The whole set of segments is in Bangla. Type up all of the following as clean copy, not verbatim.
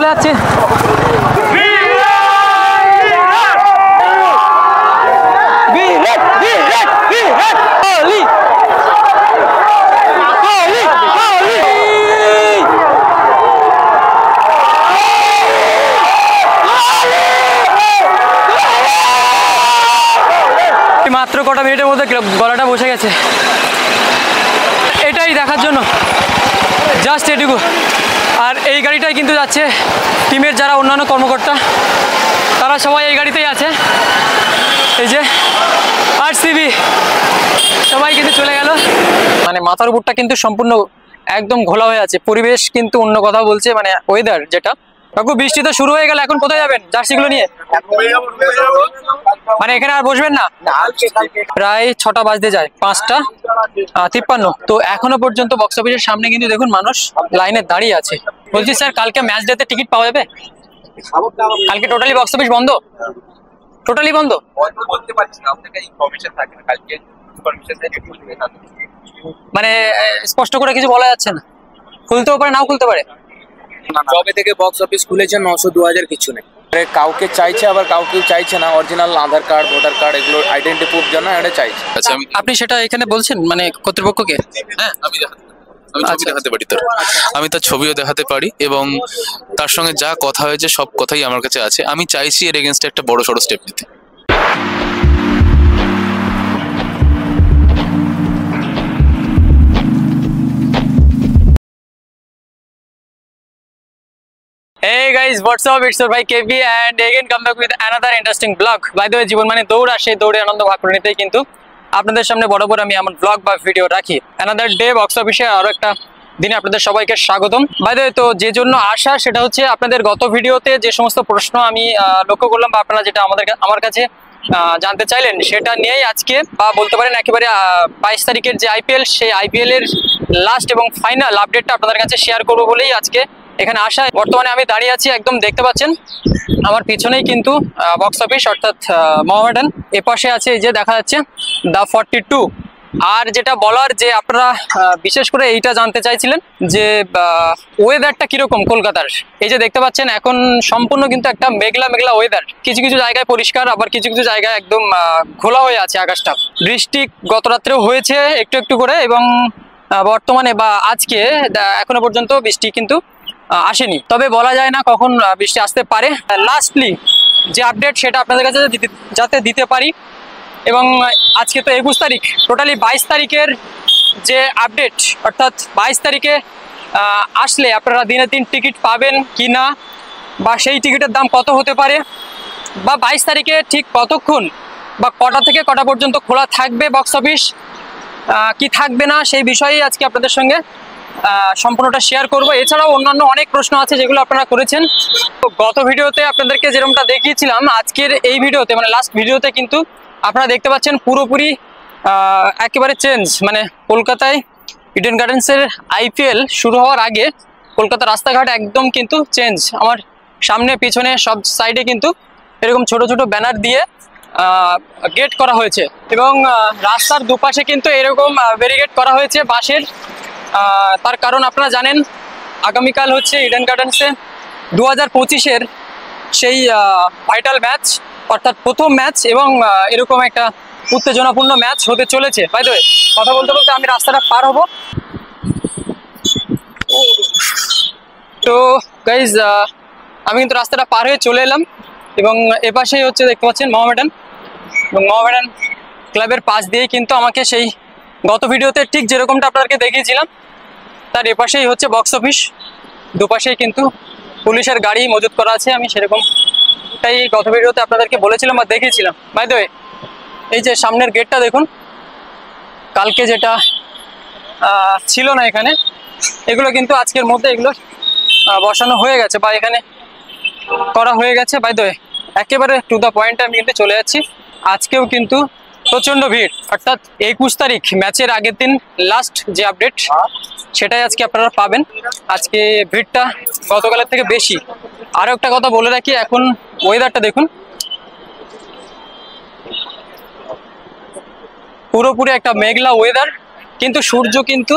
চলে যাচ্ছে। মাত্র কটা মিনিটের মধ্যে গলাটা বসে গেছে, এটাই দেখার জন্য জাস্ট এটুকু। আর এই গাড়িটাই কিন্তু যাচ্ছে টিমের যারা অন্যান্য কর্মকর্তা, তারা সবাই এই গাড়িতেই আছে। এই যে আরসিবি সবাই কিন্তু চলে গেল। মানে মাথার উপরটা কিন্তু সম্পূর্ণ একদম ঘোলা হয়ে আছে, পরিবেশ কিন্তু অন্য কথা বলছে, মানে ওয়েদার যেটা। কাকু বৃষ্টি তো শুরু হয়ে গেল, এখন কোথায় যাবেন জার্সিগুলো নিয়ে? মানে এখানে আর বসবেন না? প্রায় 6টা বাজতে যায়, 5টা 53। তো এখনো পর্যন্ত বক্স অফিসের সামনে কিন্তু দেখুন মানুষ লাইনে দাঁড়িয়ে আছে। বলছি স্যার, কালকে ম্যাচ ডেতে টিকিট পাওয়া যাবে? কালকে টোটালি বক্স অফিস বন্ধ? টোটালি বন্ধ? মানে স্পষ্ট করে কিছু বলা যাচ্ছে না, খুলতেও পারে নাও খুলতে পারে। কবে থেকে বক্স অফিস খুলেছে 900 2000 কিছু নেই, কাউকে চাইছে আবার কাউকে চাইছে না। অরিজিনাল আধার কার্ড, ভোটার কার্ড এগুলো আইডেন্টি প্রুফ জন্য এটা চাইছে। আচ্ছা, আপনি সেটা এখানে বলছেন মানে কর্তৃপক্ষকে? হ্যাঁ, আমি ছবি দেখাতে পারি, আমি তার ছবিও দেখাতে পারি এবং তার সঙ্গে যা কথা হয়েছে সব কথাই আমার কাছে আছে। আমি চাইছি এর এগেনস্টে একটা বড় সড়ো স্টেপ নিতে। Hey guys, what's up? It's your boy KB and again come back with another interesting vlog. By the way, জীবন মানে দৌড়, আর সেই দৌড়ে আনন্দ ভাগ করে নিতেই কিন্তু আপনাদের সামনে বরাবর আমি এমন vlog বা ভিডিও রাখি। Another day বক্স অফিসে আরো একটা দিনে আপনাদের সবাইকে স্বাগতম। বাই দ্য ওয়ে, তো যে জন্য আসা সেটা হচ্ছে আপনাদের গত ভিডিওতে যে সমস্ত প্রশ্ন আমি লক্ষ্য করলাম বা আপনারা যেটা আমার কাছে জানতে চাইলেন, সেটা নিয়েই আজকে বা বলতে পারেন একেবারে 22 তারিখের যে আইপিএল, সেই আইপিএল এর লাস্ট এবং ফাইনাল আপডেটটা আপনাদের কাছে শেয়ার করবো বলেই আজকে এখানে আসা। বর্তমানে আমি দাঁড়িয়ে আছি, একদম দেখতে পাচ্ছেন আমার পিছনেই কিন্তু বক্স অফিস অর্থাৎ মোহামেডান। এপাশে আছে এই যে দেখা যাচ্ছে দ্য 42। আর যেটা বলার যে আপনারা বিশেষ করে এইটা জানতে চাইছিলেন যে ওয়েদারটা কিরকম কলকাতার। এই যে দেখতে পাচ্ছেন এখন সম্পূর্ণ কিন্তু একটা মেঘলা মেঘলা ওয়েদার, কিছু কিছু জায়গায় পরিষ্কার, আবার কিছু কিছু জায়গায় একদম খোলা হয়ে আছে আকাশটা। বৃষ্টি গত রাত্রেও হয়েছে একটু একটু করে, এবং বর্তমানে বা আজকে এখনো পর্যন্ত বৃষ্টি কিন্তু আসেনি। তবে বলা যায় না কখন বৃষ্টি আসতে পারে। লাস্টলি যে আপডেট সেটা আপনাদের কাছে যাতে দিতে পারি, এবং আজকে তো 21 তারিখ, টোটালি 22 তারিখের যে আপডেট, অর্থাৎ 22 তারিখে আসলে আপনারা দিনে দিন টিকিট পাবেন কি না, বা সেই টিকিটের দাম কত হতে পারে, বা 22 তারিখে ঠিক কতক্ষণ বা কটা থেকে কটা পর্যন্ত খোলা থাকবে বক্স অফিস, কি থাকবে না, সেই বিষয়ে আজকে আপনাদের সঙ্গে সম্পূর্ণটা শেয়ার করব। এছাড়াও অন্যান্য অনেক প্রশ্ন আছে যেগুলো আপনারা করেছেন। তো গত ভিডিওতে আপনাদেরকে যেরকমটা দেখিয়েছিলাম, আজকের এই ভিডিওতে মানে লাস্ট ভিডিওতে কিন্তু আপনারা দেখতে পাচ্ছেন পুরোপুরি একেবারে চেঞ্জ। মানে কলকাতায় ইডেন গার্ডেন্সের আইপিএল শুরু হওয়ার আগে কলকাতার রাস্তাঘাট একদম কিন্তু চেঞ্জ। আমার সামনে পিছনে সব সাইডে কিন্তু এরকম ছোট ছোট ব্যানার দিয়ে গেট করা হয়েছে, এবং রাস্তার দুপাশে কিন্তু এরকম ব্যারিকেড করা হয়েছে বাঁশের। তার কারণ আপনারা জানেন, আগামীকাল হচ্ছে ইডেন গার্ডেন্সে 2025-এর সেই ভাইটাল ম্যাচ, অর্থাৎ প্রথম ম্যাচ, এবং এরকম একটা উত্তেজনাপূর্ণ ম্যাচ হতে চলেছে। বাই দ্য ওয়ে, কথা বলতে বলতে আমি রাস্তাটা পার হব। তো গাইজ, আমি কিন্তু রাস্তাটা পার হয়ে চলে এলাম, এবং এপাশেই হচ্ছে দেখতে পাচ্ছেন মোহামেডান, এবং মোহামেডান ক্লাবের পাশ দিয়েই কিন্তু আমাকে সেই গত ভিডিওতে ঠিক যেরকমটা আপনাদেরকে দেখিয়েছিলাম তার এপাশেই হচ্ছে বক্স অফিস। দুপাশেই কিন্তু পুলিশের গাড়ি মজুত করা আছে, আমি সেরকমটাই গত ভিডিওতে আপনাদেরকে বলেছিলাম বা দেখিয়েছিলাম। বাই দ্য ওয়ে, এই যে সামনের গেটটা দেখুন, কালকে যেটা ছিল না এখানে, এগুলো কিন্তু আজকের মধ্যে এগুলো বসানো হয়ে গেছে বা এখানে করা হয়ে গেছে। বাই দ্য ওয়ে, একেবারে টু দ্য পয়েন্টে আমি কিন্তু চলে যাচ্ছি। আজকেও কিন্তু প্রচণ্ড ভিড়, অর্থাৎ 21 তারিখ ম্যাচের আগের দিন লাস্ট যে আপডেট সেটাই আজকে আপনারা পাবেন। আজকে ভিড়টা গতকালের থেকে বেশি। আরও একটা কথা বলে রাখি, এখন ওয়েদারটা দেখুন, পুরোপুরি একটা মেঘলা ওয়েদার, কিন্তু সূর্য কিন্তু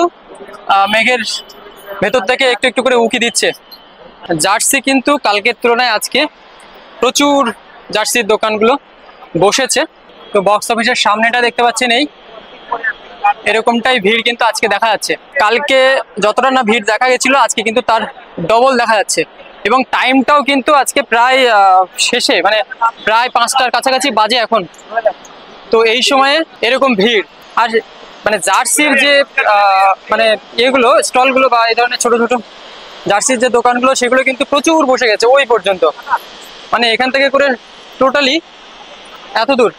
মেঘের ভেতর থেকে একটু একটু করে উঁকি দিচ্ছে। জার্সি কিন্তু কালকের তুলনায় আজকে প্রচুর জার্সির দোকানগুলো বসেছে। তো বক্স অফিসের সামনেটা দেখতে পাচ্ছেন, এই এরকমটাই ভিড় কিন্তু আজকে দেখা যাচ্ছে। কালকে যতটা না ভিড় দেখা গেছিল, আজকে কিন্তু তার ডবল দেখা যাচ্ছে। এবং টাইমটাও কিন্তু আজকে প্রায় শেষে, মানে প্রায় 5টার কাছাকাছি বাজে এখন। তো এই সময়ে এরকম ভিড়, আর মানে জার্সির যে মানে এগুলো স্টলগুলো বা এই ধরনের ছোট ছোট জার্সির যে দোকানগুলো, সেগুলো কিন্তু প্রচুর বসে গেছে ওই পর্যন্ত। মানে এখান থেকে করে টোটালি এত দূর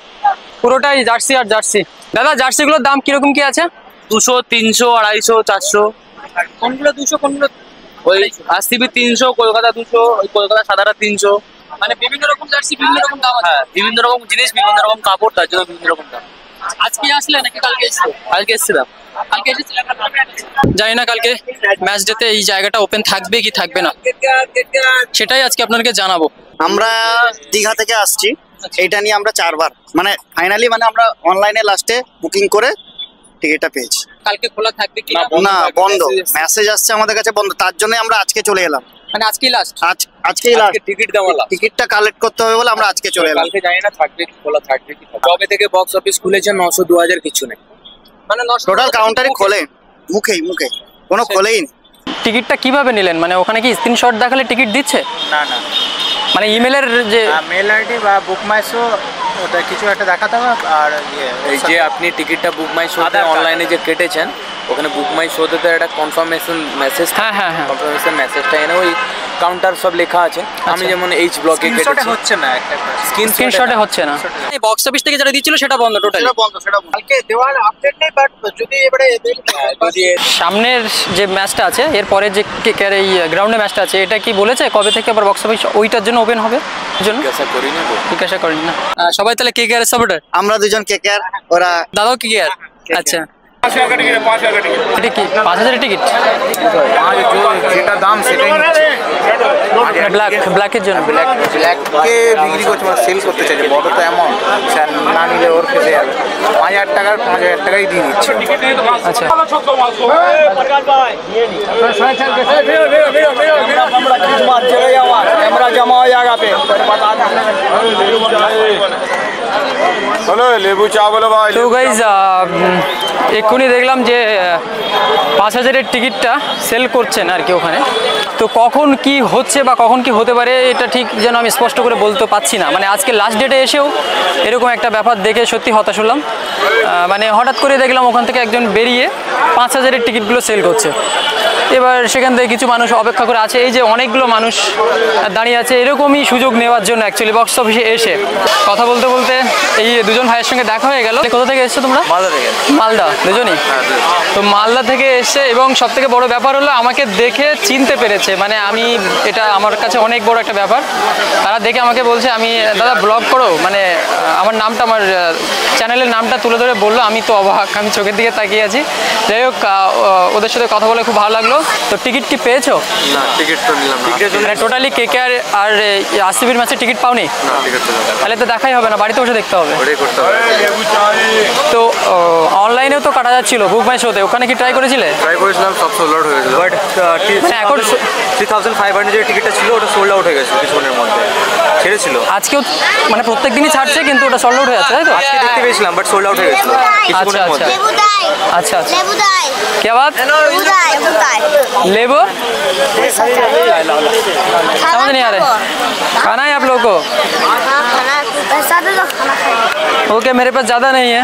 পুরোটাই জার্সি আর জার্সি। দাদা, জার্সিগুলোর দাম কিরকম কি আছে? 200, 300, 250, 400। কোনগুলো 200, কোনগুলো ওই আরসিবি 300, কলকাতা 200, ওই কলকাতা সাদাটা 300। মানে বিভিন্ন রকম জার্সি বিভিন্ন রকম দাম আছে। হ্যাঁ, বিভিন্ন রকম জিনিস, বিভিন্ন রকম কাপড়, তার জন্য বিভিন্ন রকম দাম। আজকে আসলে নাকি কালকে এসেছিল? কালকে এসেছিলাম। কালকে এসেছিলাম। জানি না কালকে ম্যাচ ডেতে এই জায়গাটা ওপেন থাকবে কি থাকবে না, সেটাই আজকে আপনাদেরকে জানাবো। আমরা দীঘা থেকে আসছি, এইটা নিয়ে আমরা 4বার মানে ফাইনালি মানে আমরা অনলাইনে লাস্টে বুকিং করে টিকিটটা পেয়েছি। কালকে খোলা থাকবে কি না, বন্ধ। মেসেজ আসছে আমাদের কাছে বন্ধ, তার জন্য আমরা আজকে চলে এলাম। মানে আজকেই লাস্ট? আজকেই লাস্ট টিকিট দেওয়া। টিকিটটা কালেক্ট করতে হবে বলে আমরা আজকে চলে এলাম। কালকে জানি না থাকবে কি, খোলা থাকবে কি। কবে থেকে বক্স অফিস খুলেছে 900, 2000 কিছু নেই। মানে টোটাল কাউন্টারই খোলে, মুখেই কোনো খোলেই নেই। টিকিটটা কিভাবে নিলেন? মানে ওখানে কি স্ক্রিনশট দেখালে টিকিট দিচ্ছে? না না, মানে ইমেলের যে মেল আইডি বা বুক মাই শো ওটা কিছু একটা দেখাতে হবে। আর এই যে আপনি টিকিটটা বুক মাই শো আধার কার্ড। অনলাইনে যে কেটেছেন, ওখানে বুক মাই শোতে তো একটা কনফার্মেশন মেসেজ, হ্যাঁ হ্যাঁ হ্যাঁ, কনফার্মেশন মেসেজটা এনে ওই কাউন্টার সব লেখা আছে। আমি যেমন এইচ ব্লকে কেটেছি, হচ্ছে না, একটা স্ক্রিনশটে হচ্ছে না। এই বক্স অফিস থেকে যেটা দিচ্ছিল সেটা বন্ধ টোটালি। সেটা বন্ধ। কালকে দেওয়ার আপডেট নেই, বাট যদি এবারে যদি সামনের যে ম্যাচটা আছে, এরপরে যে কেকের এই গ্রাউন্ডে ম্যাচটা আছে, এটা কি বলেছে কবে থেকে আবার বক্স অফিস ওইটার জন্য ওপেন হবে? জন্য জিজ্ঞাসা করি না তো। জিজ্ঞাসা করেনি না। সবাই তাহলে কে কে আর সাপোর্টার? আমরা দুজন কেকেআর, ওরা দাদাও কে কে আর? আচ্ছা, এটা কি 5000 টিকিট? যেটা দাম সেটাই নিচ্ছে। ব্ল্যাকের জন্য? ব্ল্যাককে বিক্রি করছে, মানে সেল করতে চাইছে। বড় তো অ্যামাউন্ট, না নিলে ওর ফেসে যাবে। 5000 টাকার 5000 টাকাই দিয়ে দিচ্ছে। আচ্ছা, कैमरा जमा हो जाएगा पे বলো লেবু চা বলো ভাই। তো গাইজ এক্ষুনি দেখলাম যে 5000-এর টিকিটটা সেল করছেন আর কি ওখানে। তো কখন কি হচ্ছে বা কখন কি হতে পারে এটা ঠিক যেন আমি স্পষ্ট করে বলতে পারছি না। মানে আজকে লাস্ট ডেটে এসেও এরকম একটা ব্যাপার দেখে সত্যি হতাশ হলাম। মানে হঠাৎ করে দেখলাম ওখান থেকে একজন বেরিয়ে 5000-এর টিকিটগুলো সেল করছে। এবার সেখান থেকে কিছু মানুষ অপেক্ষা করে আছে, এই যে অনেকগুলো মানুষ দাঁড়িয়ে আছে এরকমই সুযোগ নেওয়ার জন্য অ্যাকচুয়ালি বক্স অফিসে এসে। কথা বলতে বলতে এই দুজন ভাইয়ের সঙ্গে দেখা হয়ে গেল। কোথা থেকে এসছো তোমরা? মালদা থেকে। মালদা দুজনই? তো মালদা থেকে এসছে এবং সব থেকে বড় ব্যাপার হলো আমাকে দেখে চিনতে পেরেছে। মানে আমি, এটা আমার কাছে অনেক বড় একটা ব্যাপার। তারা দেখে আমাকে বলছে, আমি দাদা ব্লগ করো, মানে আমার নামটা, আমার চ্যানেলের নামটা তুলে ধরে বললো। আমি তো অবাক, আমি চোখের দিকে তাকিয়ে আছি। যাই হোক, ওদের সাথে কথা বলে খুব ভালো লাগলো। তো টিকিট কি পেয়েছো? না, টিকিট তো নিলাম না। মানে টোটালি কেকেআর আর আরসিবির ম্যাচে টিকিট পাওনি? না, টিকিট তো নিলাম না। তাহলে তো দেখাই হবে না, বাড়িতে বসে দেখতে হবে। ওটাই করতে হবে। তো অনলাইনেও তো কাটা যাচ্ছিল বুক মাই শোতে, ওখানে কি ট্রাই করেছিলে? ট্রাই করেছিলাম, সব সোল্ড আউট হয়ে গেছিল। বাট মানে এখন 3500 যে টিকিটটা ছিল ওটা সোল্ড আউট হয়ে গেছে কিছুক্ষণের মধ্যে, ছেড়েছিল। আজকেও মানে প্রত্যেক দিনই ছাড়ছে কিন্তু ওটা সোল্ড আউট হয়ে যাচ্ছে, তাই তো? আজকে দেখতে পেয়েছিলাম বাট সোল্ড আউট হয়ে গেছিল কিছুক্ষণের মধ্যে। अच्छा अच्छा, क्या बात? लेबो समझ नहीं आ रहे। खाना है आप लोगों को? ओके, मेरे पास ज़्यादा नहीं है,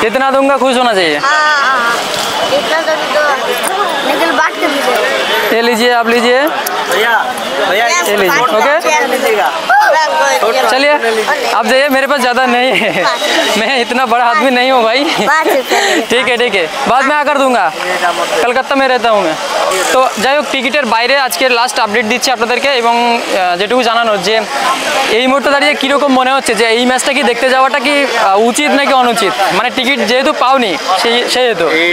कितना दूंगा खुश होना चाहिए। ये लीजिए, आप लीजिए, ये लीजिए। ओके, चलिए आप जाइए, मेरे पास ज़्यादा नहीं है, मैं इतना बड़ा आदमी नहीं हूँ भाई। ठीक है ठीक है, बाद में आकर दूंगा, कलकत्ता में रहता हूँ मैं। তো যাই হোক, টিকিটের বাইরে আজকের লাস্ট আপডেট দিচ্ছি আপনাদেরকে এবং যেটুকু জানানোর যে এই মুহূর্তে দাঁড়িয়ে কীরকম মনে হচ্ছে যে এই ম্যাচটা কি দেখতে যাওয়াটা কি উচিত নাকি অনুচিত? মানে টিকিট যেহেতু পাওনি সেহেতু এই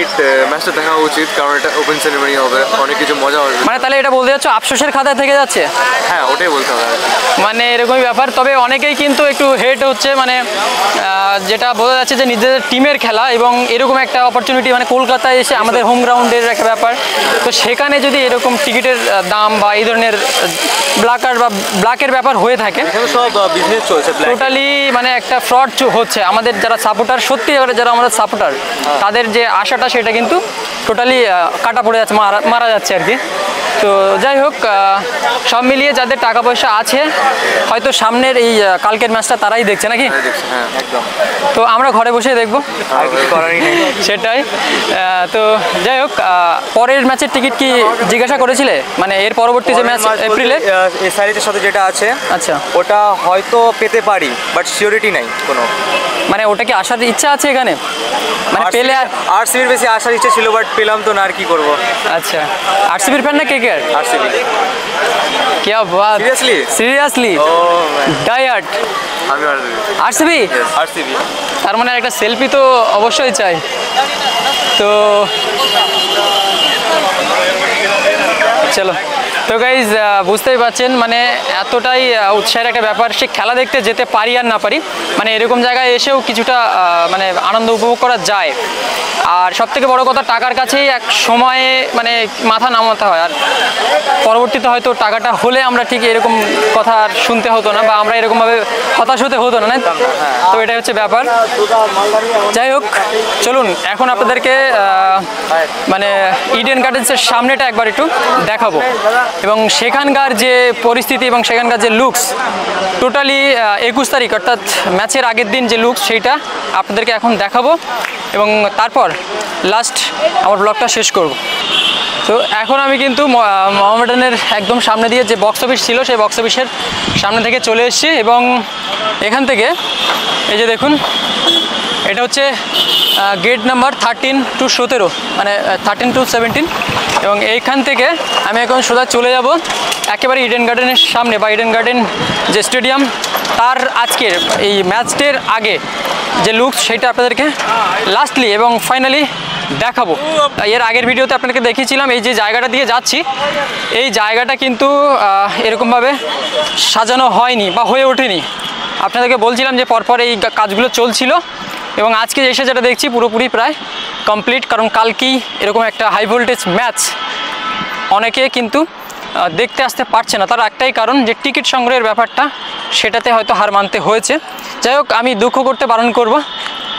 ম্যাচটা দেখা উচিত, কারণ এটা ওপেন সেরেমনি হবে, অনেক কিছু মজা হবে। মানে তাহলে এটা বলতে যাচ্ছ আফসোসের খাতায় থেকে যাচ্ছে? হ্যাঁ, ওটাই বলতে হবে। মানে এরকমই ব্যাপার। তবে অনেকেই কিন্তু একটু হেট হচ্ছে, মানে যেটা বোঝা যাচ্ছে যে নিজেদের টিমের খেলা এবং এরকম একটা অপরচুনিটি, মানে কলকাতায় এসে আমাদের হোম গ্রাউন্ডের একটা ব্যাপার, তো সেখানে যদি এরকম টিকিটের দাম বা এই ধরনের ব্ল্যাকের ব্যাপার হয়ে থাকে, এখানে সব বিজনেস চলছে টোটালি মানে একটা ফ্রড হচ্ছে। আমাদের যারা সাপোর্টার, সত্যি এবারে যারা আমাদের সাপোর্টার, তাদের যে আশাটা সেটা কিন্তু টোটালি কাটা পড়ে যাচ্ছে, মারা যাচ্ছে আর কি। তো যাই হোক, সব মিলিয়ে যাদের টাকা পয়সা আছে হয়তো সামনের এই কালকের ম্যাচটা তারাই দেখছে নাকি। হ্যাঁ একদম। তো আমরা ঘরে বসে দেখবো, আর কিছু করারই নেই। সেটাই। তো যাই হোক, পরের ম্যাচের টিকিট কি জিজ্ঞাসা করেছিলে, মানে এর পরবর্তী যে ম্যাচ এপ্রিলে? এসআরএইচের সাথে যেটা আছে, আচ্ছা, ওটা হয়তো পেতে পারি, বাট সিওরিটি নাই কোনো। মানে ওটা কি আসার ইচ্ছা আছে এখানে, মানে পেলে? আরসিবির বেশি আসার ইচ্ছা ছিল, বাট পেলাম তো না, আর কি করবো। আচ্ছা, আরসিবির ফ্যান না কেকেআর? আরসিবি। क्या बात, সিরিয়াসলি ডাই হার্ড আমি আরসিবি। আরসিবি। তার মানে একটা সেলফি তো অবশ্যই চাই। তো চলো, তো গাইজ বুঝতেই পারছেন মানে এতটাই উৎসাহের একটা ব্যাপার। সে খেলা দেখতে যেতে পারি আর না পারি, মানে এরকম জায়গায় এসেও কিছুটা মানে আনন্দ উপভোগ করা যায়। আর সবথেকে বড় কথা, টাকার কাছেই এক সময়ে মানে মাথা নামাতে হয়, আর পরবর্তীতে হয়তো টাকাটা হলে আমরা ঠিক এরকম কথা আর শুনতে হতো না, বা আমরা এরকমভাবে হতাশ হতে হতো না। তো এটাই হচ্ছে ব্যাপার। যাই হোক, চলুন এখন আপনাদেরকে মানে ইডেন গার্ডেন্সের সামনেটা একবার একটু দেখাবো, এবং সেখানকার যে পরিস্থিতি এবং সেখানকার যে লুকস, টোটালি 21 তারিখ অর্থাৎ ম্যাচের আগের দিন যে লুকস, সেইটা আপনাদেরকে এখন দেখাবো, এবং তারপর লাস্ট আমার ব্লগটা শেষ করব। তো এখন আমি কিন্তু মোহামেডানের একদম সামনে দিয়ে যে বক্স অফিস ছিল, সেই বক্স অফিসের সামনে থেকে চলে এসেছি, এবং এখান থেকে এই যে দেখুন, এটা হচ্ছে গেট নাম্বার 13 to 17, মানে 13 to 17, এবং এইখান থেকে আমি এখন সোজা চলে যাব একেবারে ইডেন গার্ডেনের সামনে, বা ইডেন গার্ডেন যে স্টেডিয়াম, তার আজকের এই ম্যাচটির আগে যে লুকস, সেটা আপনাদেরকে লাস্টলি এবং ফাইনালি দেখাবো। এর আগের ভিডিওতে আপনাদেরকে দেখিয়েছিলাম এই যে জায়গাটা দিয়ে যাচ্ছি, এই জায়গাটা কিন্তু এরকমভাবে সাজানো হয়নি বা হয়ে ওঠেনি। আপনাদেরকে বলছিলাম যে পরপর এই কাজগুলো চলছিল, এবং আজকে এসে যেটা দেখছি পুরোপুরি প্রায় কমপ্লিট, কারণ কালকেই এরকম একটা হাই ভোল্টেজ ম্যাচ অনেকে কিন্তু দেখতে আসতে পারছে না। তার একটাই কারণ যে টিকিট সংগ্রহের ব্যাপারটা, সেটাতে হয়তো হার মানতে হয়েছে। যাই হোক, আমি দুঃখ করতে বারণ করব,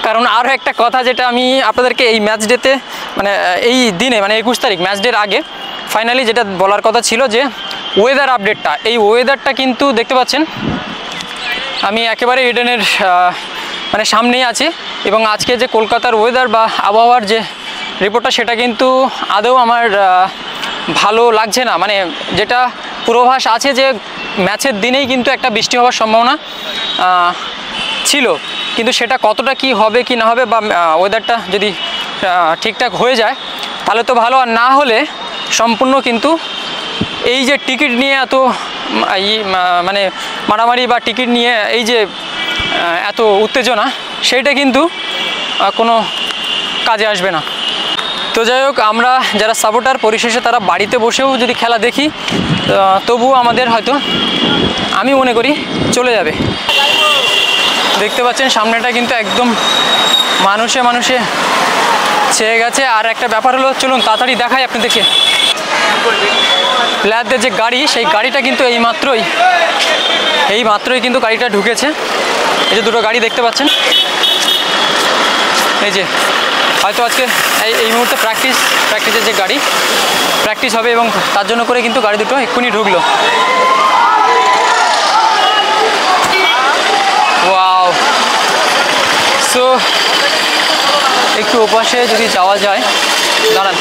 কারণ আরও একটা কথা যেটা আমি আপনাদেরকে এই ম্যাচ ডেতে মানে এই দিনে মানে 21 তারিখ ম্যাচ ডের আগে ফাইনালি যেটা বলার কথা ছিল, যে ওয়েদার আপডেটটা, এই ওয়েদারটা কিন্তু দেখতে পাচ্ছেন আমি একেবারে ইডেনের মানে সামনেই আছি, এবং আজকে যে কলকাতার ওয়েদার বা আবহাওয়ার যে রিপোর্টটা, সেটা কিন্তু আদৌ আমার ভালো লাগছে না। মানে যেটা পূর্বাভাস আছে যে ম্যাচের দিনেই কিন্তু একটা বৃষ্টি হওয়ার সম্ভাবনা ছিল, কিন্তু সেটা কতটা কি হবে কি না হবে, বা ওয়েদারটা যদি ঠিকঠাক হয়ে যায় তাহলে তো ভালো, আর না হলে সম্পূর্ণ কিন্তু এই যে টিকিট নিয়ে এত মানে মারামারি, বা টিকিট নিয়ে এই যে এত উত্তেজনা, সেইটা কিন্তু কোনো কাজে আসবে না। তো যাই হোক, আমরা যারা সাপোর্টার, পরিশেষে তারা বাড়িতে বসেও যদি খেলা দেখি, তবুও আমাদের হয়তো আমি মনে করি চলে যাবে। দেখতে পাচ্ছেন সামনেটা কিন্তু একদম মানুষে মানুষে ছেয়ে গেছে। আর একটা ব্যাপার হলো, চলুন তাড়াতাড়ি দেখাই আপনাদেরকে, প্লেয়ারদের যে গাড়ি, সেই গাড়িটা কিন্তু এই মাত্রই কিন্তু গাড়িটা ঢুকেছে। এই যে দুটো গাড়ি দেখতে পাচ্ছেন, এই যে হয়তো আজকে এই মুহূর্তে প্র্যাকটিসের যে গাড়ি, প্র্যাকটিস হবে, এবং তার জন্য করে কিন্তু গাড়ি দুটো এক্ষুনি ঢুকলো। ওয়াও, সো একটু ওপাশে যদি যাওয়া যায়, দাঁড়ান।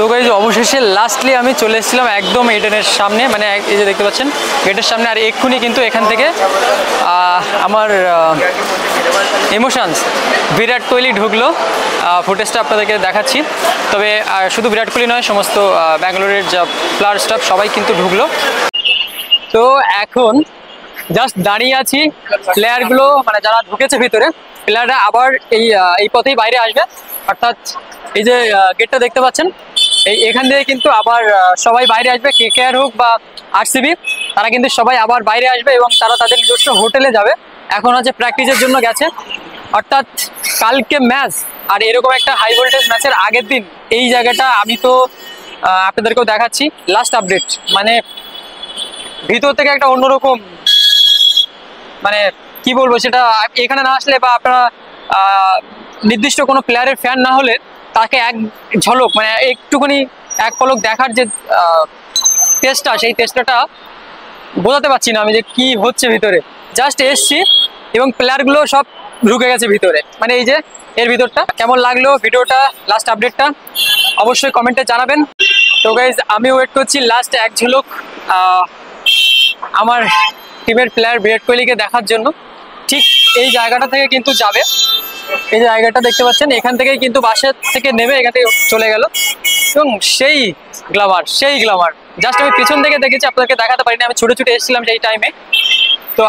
তো গাইজ, অবশেষে লাস্টলি আমি চলে এসেছিলাম একদম ইডেনের সামনে, মানে এই যে দেখতে পাচ্ছেন গেটের সামনে। আর এক্ষুনি কিন্তু এখান থেকে আমার ইমোশনস, বিরাট কোহলি ঢুকলো। ফুটেজটা আপনাদেরকে দেখাচ্ছি। তবে শুধু বিরাট কোহলি নয়, সমস্ত ব্যাঙ্গালোরের যা প্লেয়ার স্টাফ সবাই কিন্তু ঢুকলো। তো এখন জাস্ট দাঁড়িয়ে আছি, প্লেয়ারগুলো মানে যারা ঢুকেছে ভিতরে প্লেয়াররা আবার এই পথেই বাইরে আসবে, অর্থাৎ এই যে গেটটা দেখতে পাচ্ছেন এখান থেকে কিন্তু আবার সবাই বাইরে আসবে, KKR হোক বা RCB, তারা কিন্তু সবাই আবার বাইরে আসবে এবং তারা তাদের নিজস্ব হোটেলে যাবে। এখন হচ্ছে প্র্যাকটিসের জন্য গেছে, অর্থাৎ কালকে ম্যাচ আর এরকম একটা হাই ভোল্টেজ ম্যাচের আগের দিন এই জায়গাটা আমি তো আপনাদেরকেও দেখাচ্ছি লাস্ট আপডেট, মানে ভিতর থেকে একটা অন্যরকম, মানে কি বলবো সেটা এখানে না আসলে বা আপনারা নির্দিষ্ট কোনো প্লেয়ারের ফ্যান না হলে তাকে এক ঝলক মানে একটুখানি এক পলক দেখার যে টেস্টটা, সেই টেস্টটা বোঝাতে পারছি না আমি যে কি হচ্ছে ভিতরে। জাস্ট এসছি এবং প্লেয়ারগুলো সব ঢুকে গেছে ভিতরে, মানে এই যে এর ভিতরটা। কেমন লাগলো ভিডিওটা, লাস্ট আপডেটটা অবশ্যই কমেন্টে জানাবেন। তো গাইজ আমি ওয়েট করছি লাস্ট এক ঝলক আমার টিমের প্লেয়ার বিরাট কোহলিকে দেখার জন্য। ঠিক এই জায়গাটা থেকে কিন্তু যাবে, এই জায়গাটা দেখতে পাচ্ছেন, এখান থেকেই কিন্তু বাসের থেকে নেমে এখান থেকে চলে গেল এবং সেই গ্ল্যামার জাস্ট আমি পিছন থেকে দেখেছি, আপনাদেরকে দেখাতে পারিনি, আমি ছুটে ছুটে এসেছিলাম সেই টাইমে। তো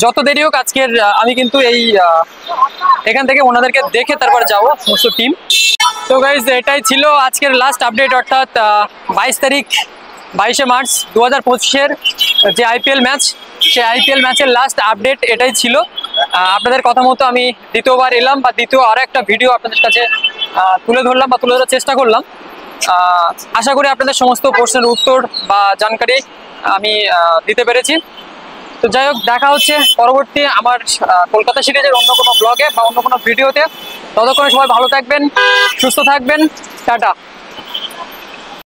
যত দেরি হোক আজকের আমি কিন্তু এখান থেকে ওনাদেরকে দেখে তারপর যাবো সমস্ত টিম। তো গাইজ এটাই ছিল আজকের লাস্ট আপডেট, অর্থাৎ 22 মার্চ 2025-এর যে IPL ম্যাচ, সেই IPL ম্যাচের লাস্ট আপডেট এটাই ছিল। আপনাদের কথা মতো আমি দ্বিতীয়বার এলাম বা দ্বিতীয় আরও একটা ভিডিও আপনাদের কাছে তুলে ধরলাম বা তুলে ধরার চেষ্টা করলাম। আশা করি আপনাদের সমস্ত প্রশ্নের উত্তর বা জানকারি আমি দিতে পেরেছি। তো যাই হোক, দেখা হচ্ছে পরবর্তী আমার কলকাতা সিরিজের অন্য কোনো ব্লগে বা অন্য কোনো ভিডিওতে। ততক্ষণে সবাই ভালো থাকবেন, সুস্থ থাকবেন, টাটা।